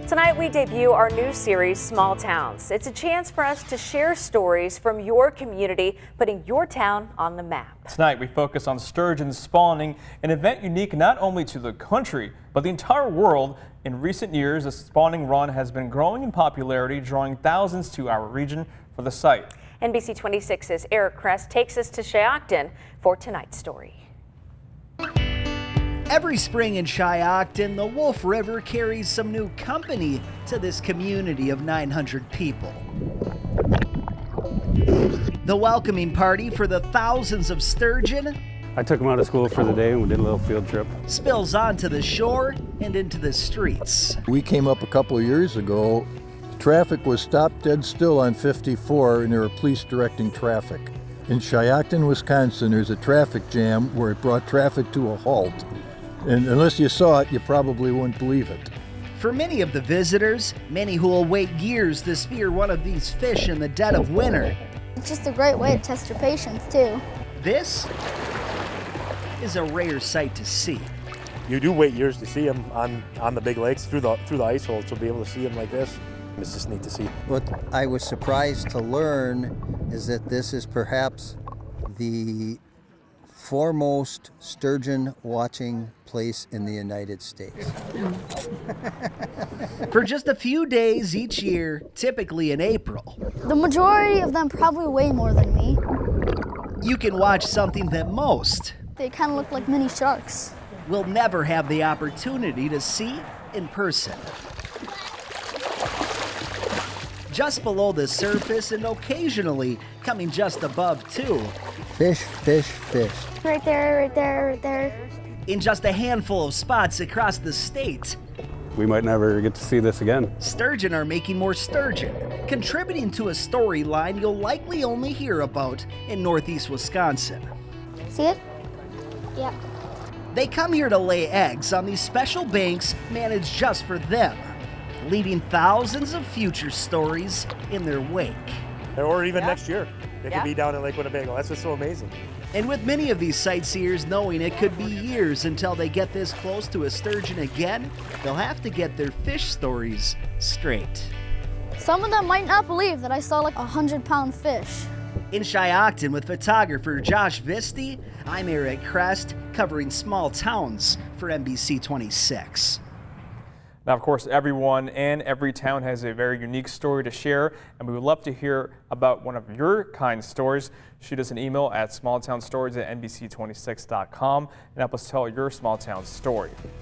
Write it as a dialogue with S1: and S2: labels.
S1: Tonight we debut our new series, Small Towns. It's a chance for us to share stories from your community, putting your town on the map.
S2: Tonight we focus on sturgeon spawning, an event unique not only to the country, but the entire world. In recent years, the spawning run has been growing in popularity, drawing thousands to our region for the sight.
S1: NBC 26's Eric Kress takes us to Shiocton for tonight's story.
S3: Every spring in Shiocton, the Wolf River carries some new company to this community of 900 people. The welcoming party for the thousands of sturgeon
S4: I took them out of school for the day and we did a little field trip.
S3: Spills onto the shore and into the streets.
S5: We came up a couple of years ago. Traffic was stopped dead still on 54 and there were police directing traffic. In Shiocton, Wisconsin, there's a traffic jam where it brought traffic to a halt. And unless you saw it, you probably wouldn't believe it.
S3: For many of the visitors, many who will wait years to spear one of these fish in the dead of winter.
S6: It's just a great way to test your patience, too.
S3: This is a rare sight to see.
S7: You do wait years to see them on the big lakes through the ice holes, to be able to see them like this. It's just neat to see.
S8: What I was surprised to learn is that this is perhaps the foremost sturgeon watching place in the United States.
S3: For just a few days each year, typically in April,
S6: The majority of them probably weigh more than me.
S3: you can watch something that most
S6: They kind of look like mini sharks.
S3: will never have the opportunity to see in person. Just below the surface and occasionally coming just above too.
S8: Fish, fish, fish.
S6: Right there, right there, right there.
S3: In just a handful of spots across the state,
S4: We might never get to see this again.
S3: sturgeon are making more sturgeon, contributing to a storyline you'll likely only hear about in northeast Wisconsin.
S6: See it? Yeah.
S3: They come here to lay eggs on these special banks managed just for them, leaving thousands of future stories in their wake.
S7: Or even next year, they could be down in Lake Winnebago. That's what's so amazing.
S3: And with many of these sightseers knowing it could be years until they get this close to a sturgeon again, they'll have to get their fish stories straight.
S6: Some of them might not believe that I saw like 100-pound fish.
S3: In Shiocton with photographer Josh Visti, I'm Eric Kress, covering small towns for NBC 26.
S2: Now, of course, everyone and every town has a very unique story to share, and we would love to hear about one of your kind stories. Shoot us an email at smalltownstories@nbc26.com and help us tell your small town story.